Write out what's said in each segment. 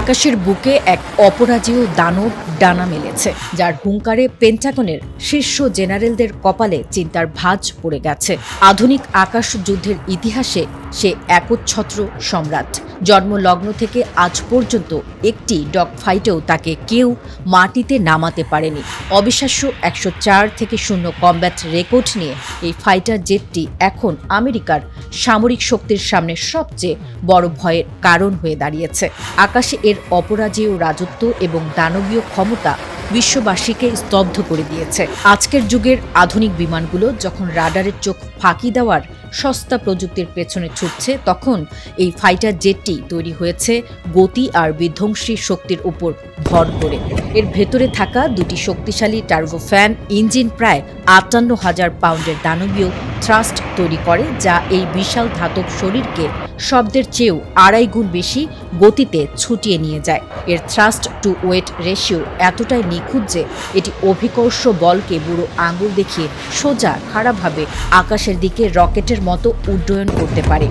আকাশের বুকে এক অপরাজেয় দানব ডানা মেলেছে, যার হুঙ্কারে পেন্টাগনের শীর্ষ জেনারেলদের কপালে চিন্তার ভাঁজ পড়ে গেছে। আধুনিক আকাশ যুদ্ধের ইতিহাসে সে একচ্ছত্র সম্রাট। জন্মলগ্ন থেকে আজ পর্যন্ত একটি ডগ ফাইটেও তাকে কেউ মাটিতে নামাতে পারেনি। অবিশ্বাস্য 104-0 কমব্যাট রেকর্ড নিয়ে এই ফাইটার জেটটি এখন আমেরিকার সামরিক শক্তির সামনে সবচেয়ে বড় ভয়ের কারণ হয়ে দাঁড়িয়েছে। আকাশে এর অপরাজেয় রাজত্ব এবং দানবীয় ক্ষমতা বিশ্ববাসীকে স্তব্ধ করে দিয়েছে। আজকের যুগের আধুনিক বিমানগুলো যখন রাডারের চোখ ফাঁকি দেওয়ার সস্তা প্রযুক্তির পেছনে ছুটছে, তখন এই ফাইটার জেটটি তৈরি হয়েছে গতি আর বিধ্বংসী শক্তির উপর ভর করে। এর ভেতরে থাকা দুটি শক্তিশালী টার্বোফ্যান ইঞ্জিন প্রায় 58,000 পাউন্ডের দানবীয় থ্রাস্ট তৈরি করে, যা এই বিশাল ধাতব শরীরকে শব্দের চেয়েও 2.5 গুণ বেশি গতিতে ছুটিয়ে নিয়ে যায়। এর থ্রাস্ট টু ওয়েট রেশিও এতটাই নিখুঁত যে এটি অভিকর্ষ বলকে বুড়ো আঙুল দেখিয়ে সোজা খাড়াভাবে আকাশের দিকে রকেটের মতো উড্ডয়ন করতে পারে।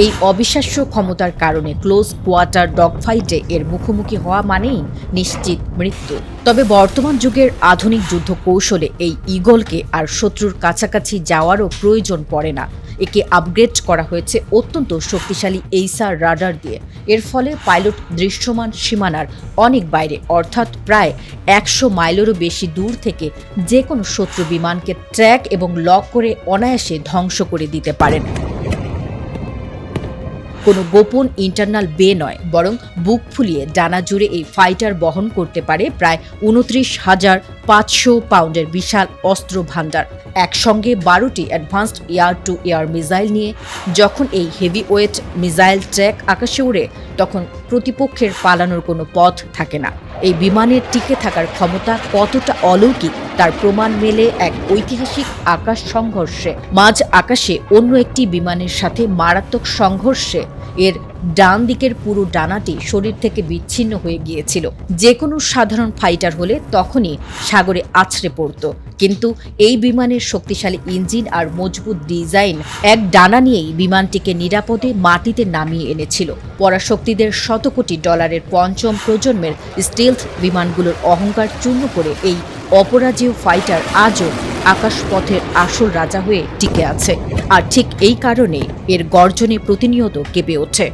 এই অবিশ্বাস্য ক্ষমতার কারণে ক্লোজ কোয়ার্টার ডগফাইটে এর মুখোমুখি হওয়া মানেই নিশ্চিত মৃত্যু। তবে বর্তমান যুগের আধুনিক যুদ্ধ কৌশলে এই ঈগলকে আর শত্রুর কাছাকাছি যাওয়ারও প্রয়োজন পড়ে না। একে আপগ্রেড করা হয়েছে অত্যন্ত শক্তিশালী এইসার রাডার দিয়ে। এর ফলে পাইলট দৃশ্যমান সীমানার অনেক বাইরে, অর্থাৎ প্রায় 100 মাইলেরও বেশি দূর থেকে যে কোনো শত্রু বিমানকে ট্র্যাক এবং লক করে অনায়াসে ধ্বংস করে দিতে পারেন। কোনো গোপন ইন্টারনাল বে নয়, বরং বুক ফুলিয়ে ডানা জুড়ে এই ফাইটার বহন করতে পারে প্রায় 29,500 পাউন্ডের বিশাল অস্ত্র ভাণ্ডার। একসঙ্গে 12টি advanced air to air missile নিয়ে যখন এই হেভিওয়েট মিসাইল ট্র্যাক আকাশে ওড়ে, তখন প্রতিপক্ষের পালানোর কোনো পথ থাকে না। এই বিমানের টিকে থাকার ক্ষমতা কতটা অলৌকিক তার প্রমাণ মেলে এক ঐতিহাসিক আকাশ সংঘর্ষে। মাঝ আকাশে অন্য একটি বিমানের সাথে মারাত্মক সংঘর্ষে এর ডান দিকের পুরো ডানাটি শরীর থেকে বিচ্ছিন্ন হয়ে গিয়েছিল। যে কোনো সাধারণ ফাইটার হলে তখনই সাগরে আছড়ে পড়ত, কিন্তু এই বিমানের শক্তিশালী ইঞ্জিন আর মজবুত ডিজাইন এক ডানা নিয়েই বিমানটিকে নিরাপদে মাটিতে নামিয়ে এনেছিল। পরাশক্তিদের $100 কোটি পঞ্চম প্রজন্মের স্টিলথ বিমানগুলোর অহংকার চূর্ণ করে এই অপরাজেয় ফাইটার আজও আকাশপথের আসল রাজা হয়ে টিকে আছে। আর ঠিক এই কারণে এর গর্জনে প্রতিনিয়ত কেঁপে ওঠে।